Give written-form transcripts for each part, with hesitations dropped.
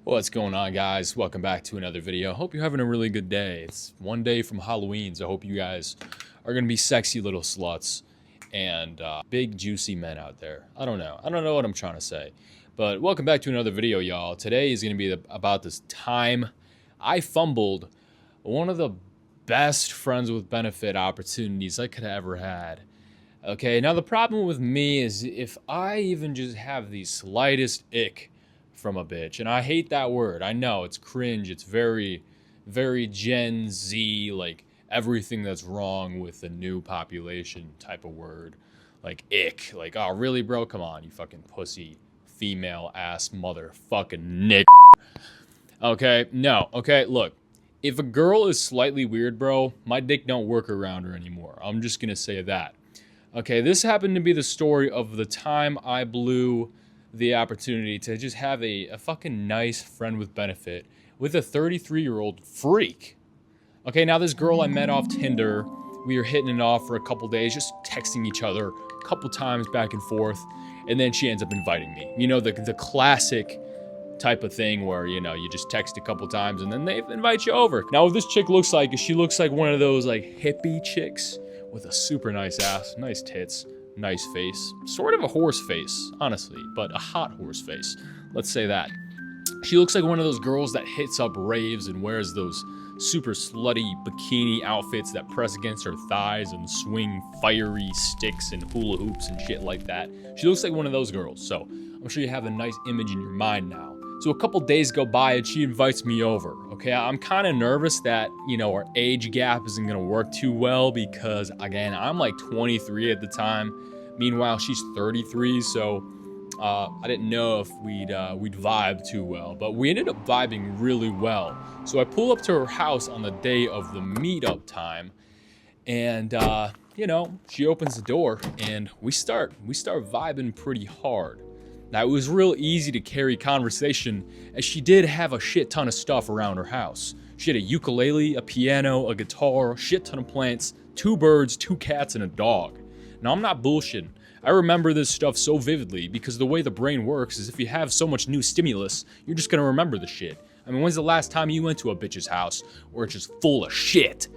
What's going on, guys? Welcome back to another video. Hope you're having a really good day. It's one day from Halloween, so I hope you guys are gonna be sexy little sluts and big juicy men out there. I don't know what I'm trying to say, but welcome back to another video, y'all. Today is gonna be about this time I fumbled one of the best friends with benefit opportunities I could have ever had. Okay, now the problem with me is if I even just have the slightest ick from a bitch, and I hate that word. I know it's cringe. It's very, very Gen Z, like everything that's wrong with the new population type of word, like ick. Like, oh, really, bro? Come on, you fucking pussy, female ass motherfucking nick. Okay, no. Okay, look. If a girl is slightly weird, bro, my dick don't work around her anymore. I'm just gonna say that. Okay, this happened to be the story of the time I blew the opportunity to just have a fucking nice friend with benefit with a 33-year-old freak. Okay, now this girl I met off Tinder, we were hitting it off for a couple days, just texting each other a couple times back and forth, and then she ends up inviting me. You know, the classic type of thing where, you know, you just text a couple times and then they invite you over. Now what this chick looks like is she looks like one of those like hippie chicks with a super nice ass, nice tits, nice face, sort of a horse face, honestly, but a hot horse face. Let's say that. She looks like one of those girls that hits up raves and wears those super slutty bikini outfits that press against her thighs and swing fiery sticks and hula hoops and shit like that. She looks like one of those girls, so I'm sure you have a nice image in your mind now. So a couple days go by and she invites me over. Okay, I'm kind of nervous that, you know, our age gap isn't gonna work too well because, again, I'm like 23 at the time. Meanwhile, she's 33, so I didn't know if we'd vibe too well, but we ended up vibing really well. So I pull up to her house on the day of the meetup time, and you know, she opens the door and we start vibing pretty hard. Now, it was real easy to carry conversation as she did have a shit ton of stuff around her house. She had a ukulele, a piano, a guitar, a shit ton of plants, 2 birds, 2 cats, and a dog. Now, I'm not bullshitting. I remember this stuff so vividly because the way the brain works is if you have so much new stimulus, you're just gonna remember the shit. I mean, when's the last time you went to a bitch's house where it's just full of shit?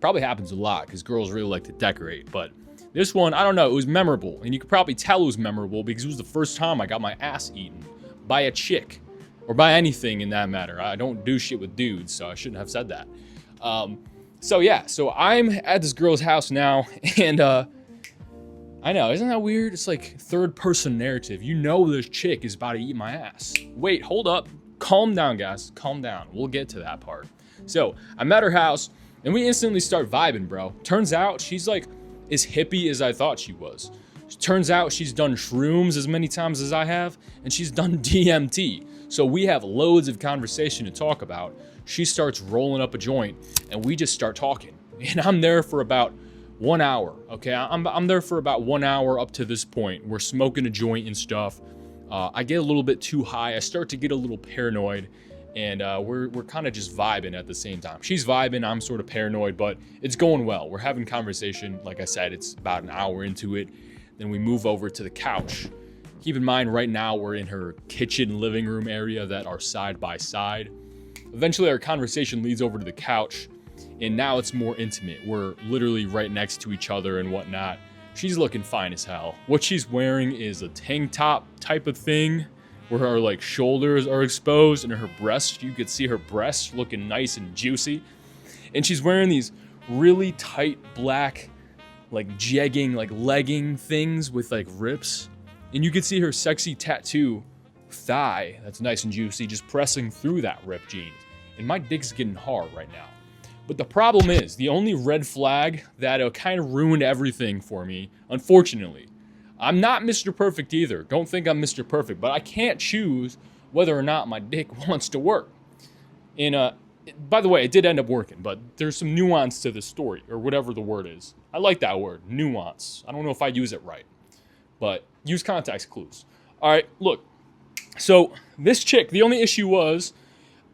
Probably happens a lot because girls really like to decorate, but this one, I don't know, it was memorable. And you could probably tell it was memorable because it was the first time I got my ass eaten by a chick. Or by anything in that matter. I don't do shit with dudes, so I shouldn't have said that. So I'm at this girl's house now, and I know, isn't that weird? It's like third person narrative. You know this chick is about to eat my ass. Wait, hold up. Calm down, guys. Calm down. We'll get to that part. So I'm at her house, and we instantly start vibing, bro. Turns out she's like as hippie as I thought she was. Turns out she's done shrooms as many times as I have, and she's done DMT. So we have loads of conversation to talk about. She starts rolling up a joint, and we just start talking. And I'm there for about 1 hour, okay? I'm there for about 1 hour up to this point. We're smoking a joint and stuff. I get a little bit too high. I start to get a little paranoid, and we're kind of just vibing at the same time. She's vibing, I'm sort of paranoid, but it's going well. We're having conversation. Like I said, it's about an hour into it. Then we move over to the couch. Keep in mind, right now we're in her kitchen living room area that are side by side. Eventually our conversation leads over to the couch, and now it's more intimate. We're literally right next to each other and whatnot. She's looking fine as hell. What she's wearing is a tank top type of thing where her like shoulders are exposed and her breasts, you could see her breasts looking nice and juicy. And she's wearing these really tight black like jegging, like legging things with like rips. And you could see her sexy tattoo thigh that's nice and juicy just pressing through that ripped jeans. And my dick's getting hard right now. But the problem is, the only red flag that kind of ruined everything for me, unfortunately, I'm not Mr. Perfect either. Don't think I'm Mr. Perfect, but I can't choose whether or not my dick wants to work. And by the way, it did end up working, but there's some nuance to this story, or whatever the word is. I like that word, nuance. I don't know if I use it right, but use context clues. All right, look. So this chick, the only issue was,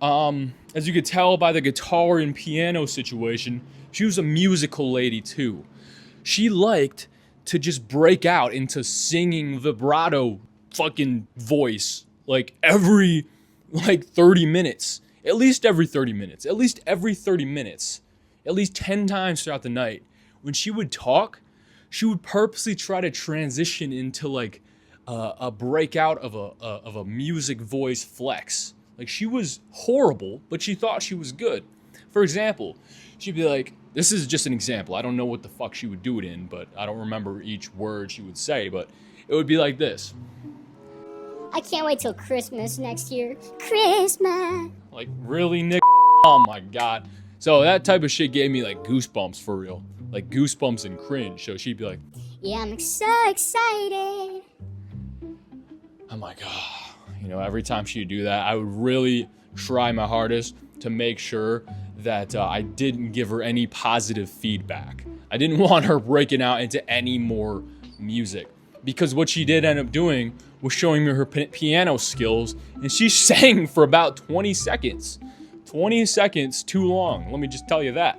as you could tell by the guitar and piano situation, she was a musical lady too. She liked to just break out into singing vibrato fucking voice like every like 30 minutes, at least every 30 minutes, at least every 30 minutes, at least 10 times throughout the night. When she would talk, she would purposely try to transition into like a breakout of a music voice flex. Like she was horrible, but she thought she was good. For example, she'd be like, this is just an example. I don't know what the fuck she would do it in, but I don't remember each word she would say, but it would be like this. I can't wait till Christmas next year. Christmas. Like, really, Nick? Oh my God. So that type of shit gave me like goosebumps for real. Like goosebumps and cringe. So she'd be like, yeah, I'm so excited. I'm like, oh. You know, every time she'd do that, I would really try my hardest to make sure that I didn't give her any positive feedback. I didn't want her breaking out into any more music, because what she did end up doing was showing me her piano skills, and she sang for about 20 seconds. 20 seconds too long, let me just tell you that.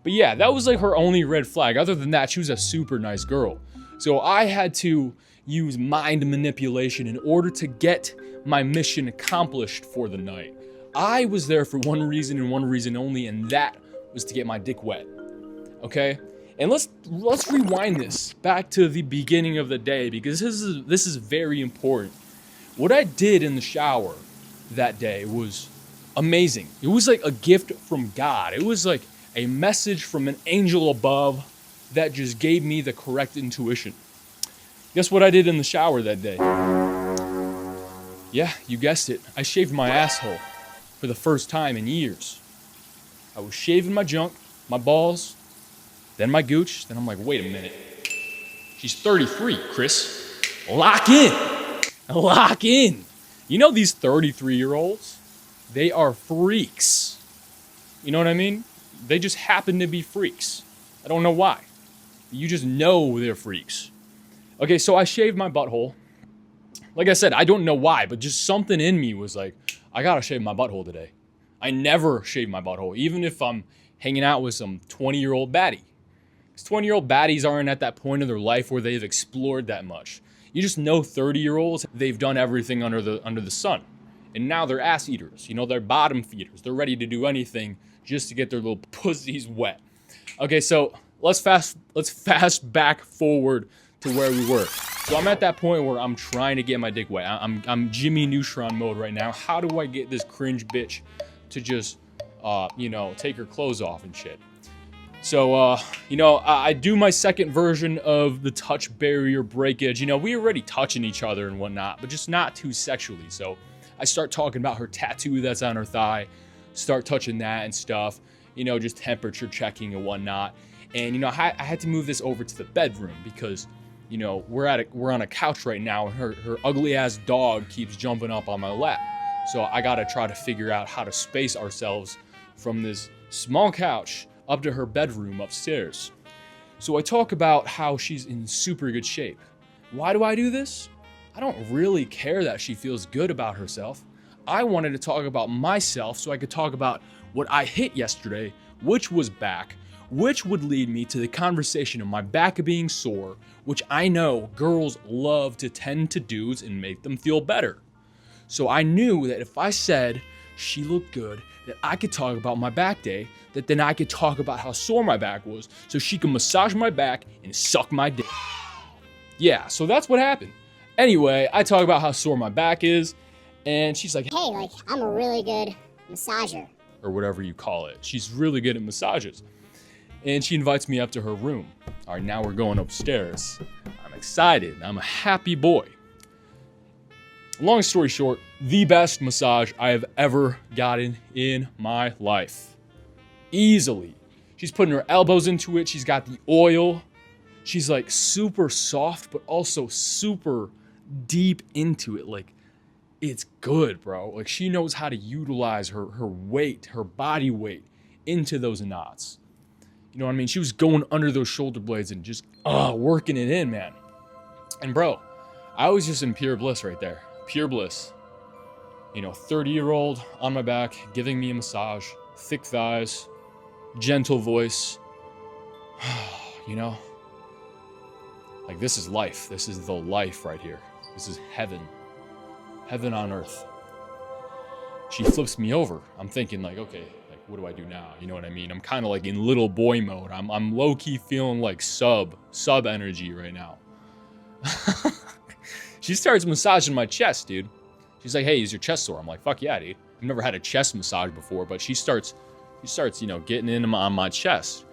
But yeah, that was like her only red flag. Other than that, she was a super nice girl. So I had to use mind manipulation in order to get my mission accomplished for the night. I was there for one reason and one reason only, and that was to get my dick wet. Okay? And let's rewind this back to the beginning of the day, because this is very important. What I did in the shower that day was amazing. It was like a gift from God. It was like a message from an angel above that just gave me the correct intuition. Guess what I did in the shower that day? Yeah, you guessed it. I shaved my asshole for the first time in years. I was shaving my junk, my balls, then my gooch. Then I'm like, wait a minute. She's 33, Chris. Lock in. Lock in. You know these 33-year-olds? They are freaks. You know what I mean? They just happen to be freaks. I don't know why. You just know they're freaks. Okay, so I shaved my butthole. Like I said, I don't know why, but just something in me was like, I gotta shave my butthole today. I never shave my butthole, even if I'm hanging out with some 20-year-old baddie. Because 20-year-old baddies aren't at that point of their life where they've explored that much. You just know 30-year-olds, they've done everything under the sun. And now they're ass eaters. You know, they're bottom feeders. They're ready to do anything just to get their little pussies wet. Okay, so let's fast back forward to where we were. So I'm at that point where I'm trying to get my dick wet. I'm Jimmy Neutron mode right now. How do I get this cringe bitch to just, take her clothes off and shit? So, I do my second version of the touch barrier breakage. You know, we already touching each other and whatnot, but just not too sexually. So I start talking about her tattoo that's on her thigh, start touching that and stuff, just temperature checking and whatnot. And, I had to move this over to the bedroom because, we're on a couch right now, and her ugly ass dog keeps jumping up on my lap. So I gotta try to figure out how to space ourselves from this small couch up to her bedroom upstairs. So I talk about how she's in super good shape. Why do I do this? I don't really care that she feels good about herself. I wanted to talk about myself so I could talk about what I hit yesterday, which was back, which would lead me to the conversation of my back being sore, which I know girls love to tend to dudes and make them feel better. So I knew that if I said she looked good, that I could talk about my back day, that then I could talk about how sore my back was, so she could massage my back and suck my dick. Yeah, so that's what happened. Anyway, I talk about how sore my back is, and she's like, hey, I'm a really good massager. Or whatever you call it. She's really good at massages. And she invites me up to her room. All right, now we're going upstairs. I'm excited. I'm a happy boy. Long story short, the best massage I have ever gotten in my life. Easily. She's putting her elbows into it. She's got the oil. She's like super soft, but also super deep into it. Like, it's good, bro. Like, she knows how to utilize her weight, her body weight into those knots. You know what I mean? She was going under those shoulder blades and just working it in, man. And bro, I was just in pure bliss right there. Pure bliss. 30-year-old on my back, giving me a massage, thick thighs, gentle voice. Like, this is life. This is the life right here. This is heaven. Heaven on earth. she flips me over. I'm thinking like, okay, like what do I do now? You know what I mean? I'm kind of like in little boy mode. I'm low key feeling like sub energy right now. She starts massaging my chest, dude. She's like, hey, is your chest sore? I'm like, fuck yeah, dude. I've never had a chest massage before, but she starts, you know, getting in on my chest.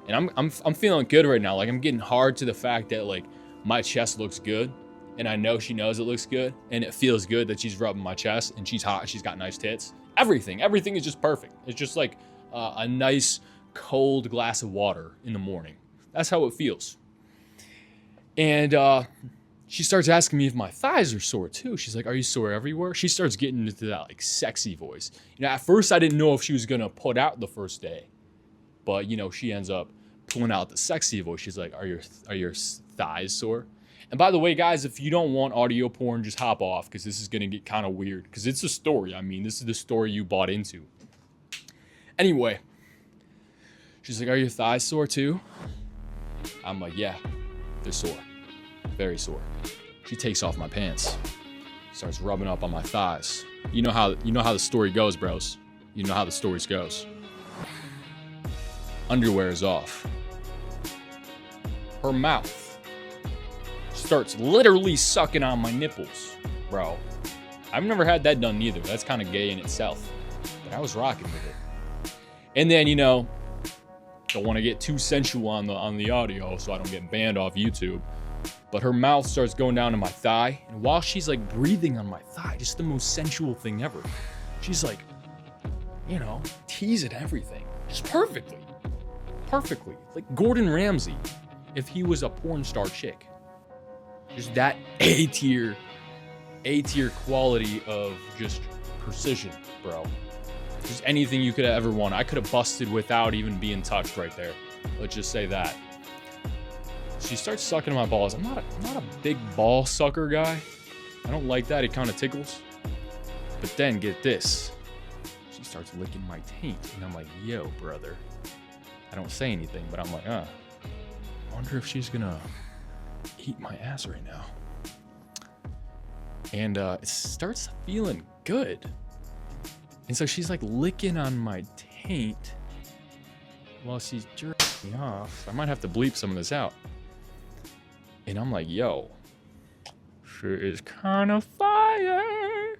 And I'm feeling good right now. Like I'm getting hard to the fact that like my chest looks good. And I know she knows it looks good. And it feels good that she's rubbing my chest and she's hot. She's got nice tits. Everything is just perfect. It's just like a nice cold glass of water in the morning. That's how it feels. And she starts asking me if my thighs are sore too. She's like, are you sore everywhere? She starts getting into that like sexy voice. You know, at first I didn't know if she was gonna put out the first day, but you know, she ends up pulling out the sexy voice. She's like, are your thighs sore? And by the way, guys, if you don't want audio porn, just hop off because this is gonna get kind of weird because it's a story. I mean, this is the story you bought into. Anyway, she's like, are your thighs sore too? I'm like, yeah, they're sore. Very sore. She takes off my pants, starts rubbing up on my thighs. You know how the story goes, bros. You know how the stories goes. Underwear is off. Her mouth starts literally sucking on my nipples, bro. I've never had that done neither. That's kind of gay in itself, but I was rocking with it. And then, you know, don't want to get too sensual on the audio so I don't get banned off YouTube. But her mouth starts going down to my thigh. And while she's like breathing on my thigh, just the most sensual thing ever. She's like, you know, teasing everything. Just perfectly. Perfectly. Like Gordon Ramsay, if he was a porn star chick. Just that A-tier quality of just precision, bro. Just anything you could have ever want. I could have busted without even being touched right there. Let's just say that. She starts sucking my balls. I'm not a big ball sucker guy. I don't like that. It kind of tickles. But then get this. She starts licking my taint. And I'm like, yo, brother. I don't say anything, but I'm like, I wonder if she's gonna eat my ass right now. And it starts feeling good. And so she's like licking on my taint while she's jerking me off. I might have to bleep some of this out. And I'm like, yo, she is kind of fire.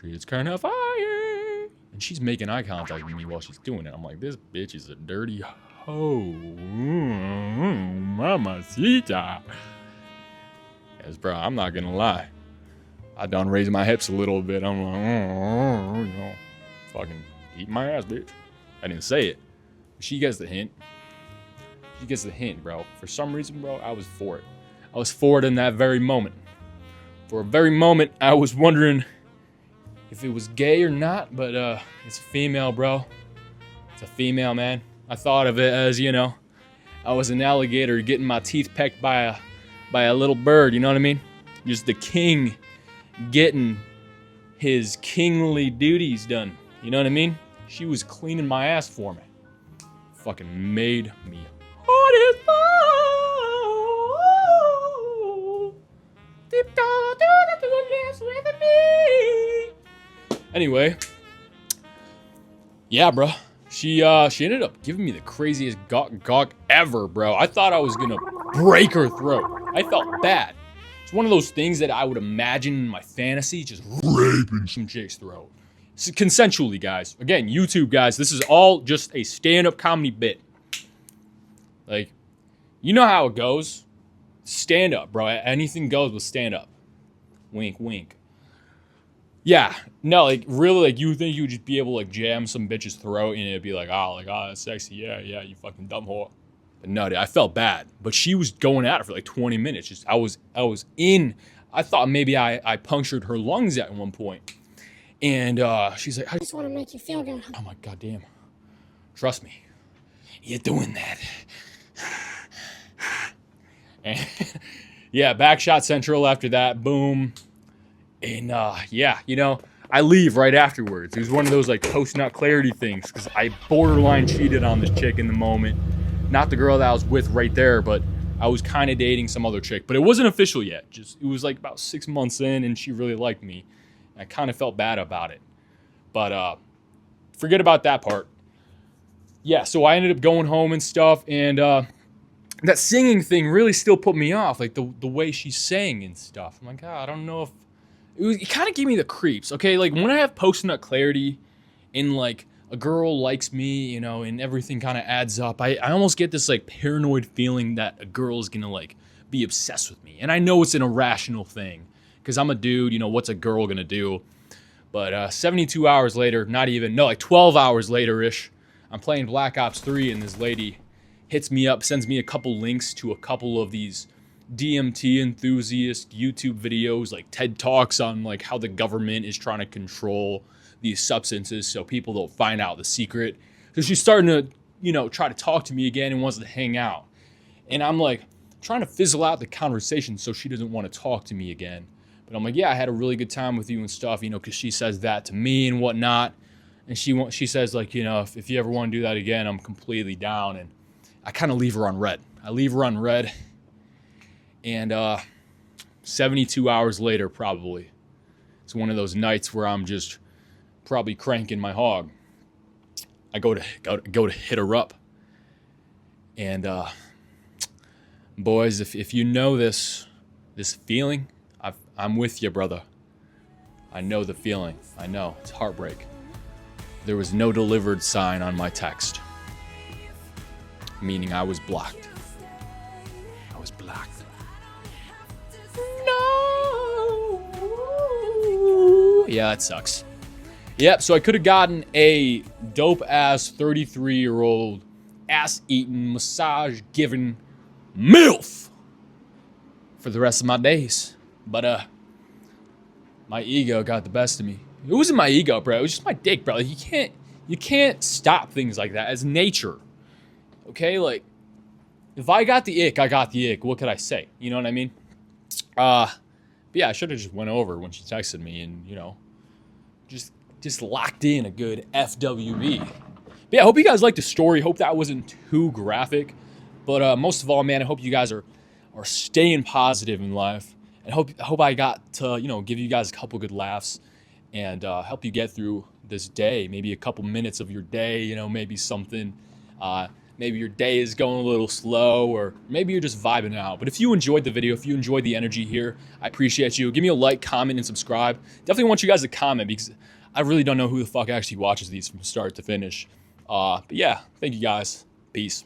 She is kind of fire. And she's making eye contact with me while she's doing it. I'm like, this bitch is a dirty hoe. Mamacita. Yes, bro, I'm not gonna lie. I done raised my hips a little bit. I'm like, you know, fucking eat my ass, bitch. I didn't say it. She gets the hint. She gets the hint, bro. For some reason, bro, I was for it. I was for it in that very moment. For a very moment, I was wondering if it was gay or not, but it's a female, bro. It's a female, man. I thought of it as, you know, I was an alligator getting my teeth pecked by a little bird, you know what I mean? Just the king getting his kingly duties done. You know what I mean? She was cleaning my ass for me. Fucking made me hot as fuck. Deep down to the dance with me. Anyway, yeah, bro. She ended up giving me the craziest gawk ever, bro. I thought I was gonna break her throat. I felt bad. It's one of those things that I would imagine in my fantasy, just raping some chick's throat. Consensually, guys. Again, YouTube, guys, this is all just a stand-up comedy bit. Like, you know how it goes. Stand up, bro. Anything goes with stand up. Wink, wink. Yeah, no, like, really, like, you think you would just be able to, like, jam some bitch's throat and it'd be like, oh, that's sexy. Yeah, you fucking dumb whore. But no, dude, I felt bad. But she was going at it for, like, 20 minutes. Just, I was in. I thought maybe I punctured her lungs at one point. And she's like, I just want to make you feel good. I'm like, goddamn. Trust me. You're doing that. And yeah, Backshot Central after that. Boom. And yeah, you know, I leave right afterwards. It was one of those like post-nut clarity things because I borderline cheated on this chick in the moment. Not the girl that I was with right there, but I was kind of dating some other chick. But it wasn't official yet. Just it was like about 6 months in and she really liked me. I kind of felt bad about it. But forget about that part. Yeah, so I ended up going home and stuff, and that singing thing really still put me off, like the way she sang and stuff. I'm like, God, I don't know if it kind of gave me the creeps. Okay, like when I have post-nut clarity and like a girl likes me, you know, and everything kind of adds up, I almost get this like paranoid feeling that a girl is gonna like be obsessed with me. And I know it's an irrational thing because I'm a dude, you know, what's a girl gonna do? But 72 hours later, like 12 hours later-ish, I'm playing Black Ops 3 and this lady hits me up, sends me a couple links to a couple of these DMT enthusiast YouTube videos, like TED Talks on like how the government is trying to control these substances so people don't find out the secret. So she's starting to, you know, try to talk to me again and wants to hang out. And I'm like trying to fizzle out the conversation so she doesn't want to talk to me again. But I'm like, yeah, I had a really good time with you and stuff, you know, because she says that to me and whatnot. And she says like, you know, if you ever want to do that again, I'm completely down. And I kind of leave her on red. And 72 hours later, probably, it's one of those nights where I'm just probably cranking my hog. I go to hit her up. And boys, if you know this feeling, I'm with you, brother. I know the feeling. I know. It's heartbreak. There was no delivered sign on my text, meaning I was blocked. I was blocked. No. Yeah, that sucks. Yep, so I could have gotten a dope-ass 33-year-old ass-eating, massage-giving MILF for the rest of my days. But my ego got the best of me. It wasn't my ego, bro. It was just my dick, bro. Like, you can't stop things like that. It's nature. Okay? Like, if I got the ick, I got the ick. What could I say? You know what I mean? But yeah, I should have just went over when she texted me and, you know, just locked in a good FWB. But yeah, I hope you guys liked the story. Hope that wasn't too graphic. But most of all, man, I hope you guys are staying positive in life. And hope I got to, you know, give you guys a couple good laughs and help you get through this day. Maybe a couple minutes of your day, you know, maybe something. Maybe your day is going a little slow, or maybe you're just vibing out. But if you enjoyed the video, if you enjoyed the energy here, I appreciate you. Give me a like, comment, and subscribe. Definitely want you guys to comment because I really don't know who the fuck actually watches these from start to finish. But yeah, thank you guys. Peace.